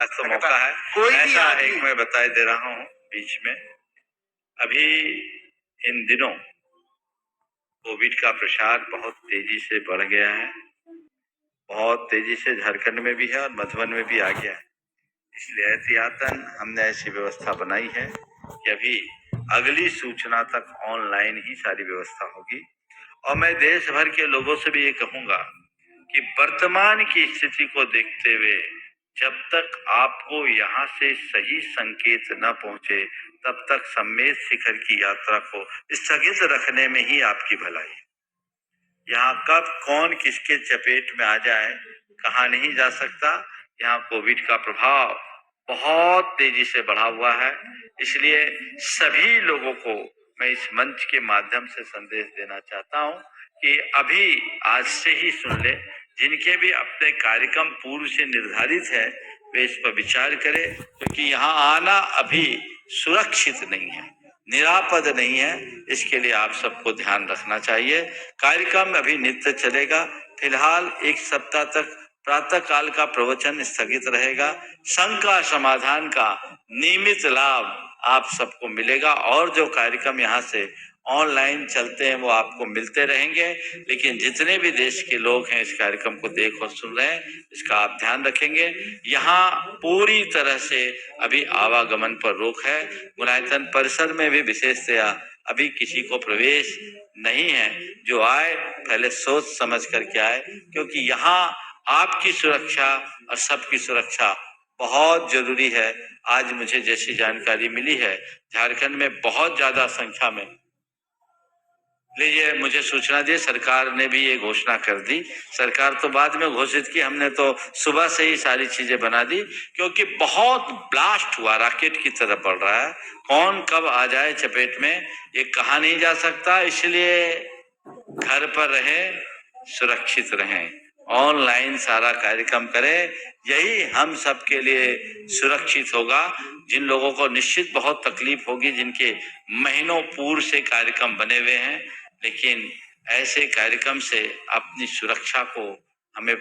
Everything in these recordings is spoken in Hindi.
तो मौका है कोई भी ऐसा आदमी एक मैं बताए दे रहा हूँ बीच में। अभी इन दिनों कोविड का प्रसार बहुत तेजी से बढ़ गया है, बहुत तेजी से झारखंड में भी है और मधुबन में भी आ गया है। इसलिए एहतियातन हमने ऐसी व्यवस्था बनाई है कि अभी अगली सूचना तक ऑनलाइन ही सारी व्यवस्था होगी। और मैं देश भर के लोगों से भी ये कहूंगा कि वर्तमान की स्थिति को देखते हुए जब तक आपको यहाँ से सही संकेत न पहुंचे तब तक सम्मेद शिखर की यात्रा को स्थगित रखने में ही आपकी भलाई है। यहाँ कब कौन किसके चपेट में आ जाए कहा नहीं जा सकता। यहाँ कोविड का प्रभाव बहुत तेजी से बढ़ा हुआ है, इसलिए सभी लोगों को मैं इस मंच के माध्यम से संदेश देना चाहता हूँ कि अभी आज से ही सुन ले। जिनके भी अपने कार्यक्रम पूर्व से निर्धारित है वे इस पर विचार करें, क्योंकि यहाँ आना अभी सुरक्षित नहीं है, निरापद नहीं है। इसके लिए आप सबको ध्यान रखना चाहिए। कार्यक्रम अभी नित्य चलेगा। फिलहाल एक सप्ताह तक प्रातः काल का प्रवचन स्थगित रहेगा। शंका समाधान का नियमित लाभ आप सबको मिलेगा और जो कार्यक्रम यहाँ से ऑनलाइन चलते हैं वो आपको मिलते रहेंगे। लेकिन जितने भी देश के लोग हैं इस कार्यक्रम को देख और सुन रहे हैं, इसका आप ध्यान रखेंगे। यहाँ पूरी तरह से अभी आवागमन पर रोक है। गुणायतन परिसर में भी विशेषतया अभी किसी को प्रवेश नहीं है। जो आए पहले सोच समझ करके आए, क्योंकि यहाँ आपकी सुरक्षा और सबकी सुरक्षा बहुत जरूरी है। आज मुझे जैसी जानकारी मिली है झारखंड में बहुत ज्यादा संख्या में, लीजिए मुझे सूचना दी सरकार ने भी ये घोषणा कर दी। सरकार तो बाद में घोषित की, हमने तो सुबह से ही सारी चीजें बना दी, क्योंकि बहुत ब्लास्ट हुआ, रॉकेट की तरह बढ़ रहा है। कौन कब आ जाए चपेट में ये कहा नहीं जा सकता। इसलिए घर पर रहें, सुरक्षित रहें, ऑनलाइन सारा कार्यक्रम करें, यही हम सब के लिए सुरक्षित होगा। जिन लोगों को निश्चित बहुत तकलीफ होगी, जिनके महीनों पूर्व से कार्यक्रम बने हुए हैं, लेकिन ऐसे कार्यक्रम से अपनी सुरक्षा को हमें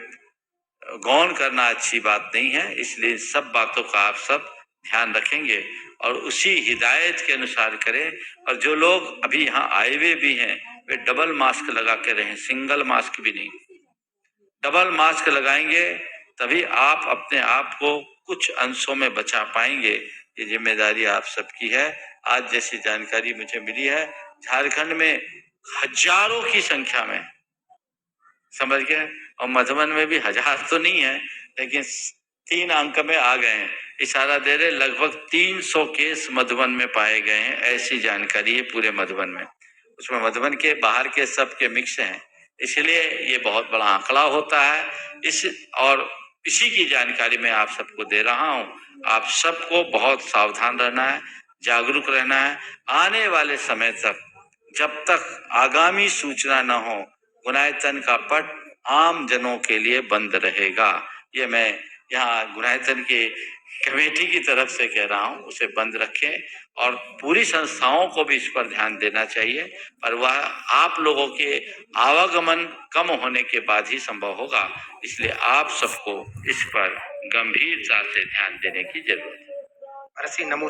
गौण करना अच्छी बात नहीं है। इसलिए सब बातों का आप सब ध्यान रखेंगे और उसी हिदायत के अनुसार करें। और जो लोग अभी यहाँ आए हुए भी हैं वे डबल मास्क लगा के रहें, सिंगल मास्क भी नहीं, डबल मास्क लगाएंगे तभी आप अपने आप को कुछ अंशों में बचा पाएंगे। ये जिम्मेदारी आप सबकी है। आज जैसी जानकारी मुझे मिली है झारखंड में हजारों की संख्या में, समझ गए, और मधुबन में भी हजार तो नहीं है लेकिन 3 अंक में आ गए हैं। इशारा दे रहे लगभग 300 केस मधुबन में पाए गए हैं, ऐसी जानकारी है पूरे मधुबन में। उसमें मधुबन के बाहर के सब के मिक्स हैं, इसलिए ये बहुत बड़ा आंकड़ा होता है। और इसी की जानकारी मैं आप सबको दे रहा हूँ। आप सबको बहुत सावधान रहना है, जागरूक रहना है। आने वाले समय तक जब तक आगामी सूचना न हो गुणायतन का पट आम जनों के लिए बंद रहेगा। ये मैं यहाँ गुणायतन की कमेटी की तरफ से कह रहा हूँ, उसे बंद रखें और पूरी संस्थाओं को भी इस पर ध्यान देना चाहिए। पर वह आप लोगों के आवागमन कम होने के बाद ही संभव होगा, इसलिए आप सबको इस पर गंभीरता से ध्यान देने की जरूरत है। अरसी नमो